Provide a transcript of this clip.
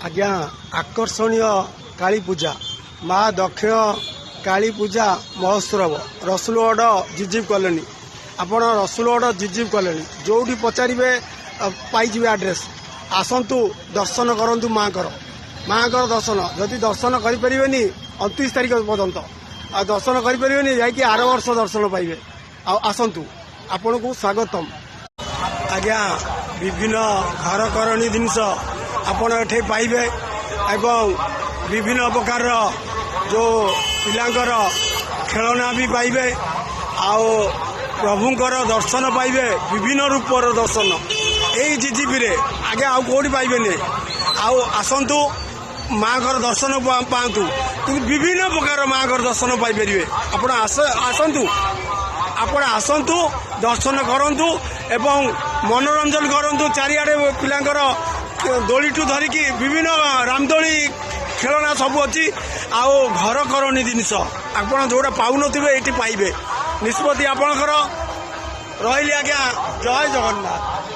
आज्ञा आकर्षणीय काली पूजा माँ दक्ष काली पूजा महोत्सव रसुलगढ़ जिजिव कॉलोनी आपण रसुलगढ़ जिजिव कॉलोनी जो पचारे पाइबे आड्रेस आसतु दर्शन करूँ माँ दर्शन जदि दर्शन करें 29 तारीख पर्यंत दर्शन करें जा आर वर्ष दर्शन पाइबे आसतु आपण को स्वागतम आज्ञा विभिन्न घर करणी जिनस आपण एठे पाइबे एवं विभिन्न प्रकार जो पिलांकर खेलना भी पाइबे आओ प्रभुंकर दर्शन पाइबे विभिन्न रूपर दर्शन यही जिजिपी रे आगे आउ कौटी पाइबे नहीं आओ आसतु माँ घर दर्शन पातु विभिन्न प्रकार माँ घर दर्शन पाइपर आपण आसतु आपण आसतु दर्शन करंतु एवं मनोरंजन करंतु चारिआडे पिलांकर दोलीठू धरिकी विभिन्न रामदोली खेलना सब अच्छी आओ घर करणी जिनिस आपण जोड़ा पाऊन ये पाइबे निष्पत्ति आपणकर रही आज्ञा जय जगन्नाथ।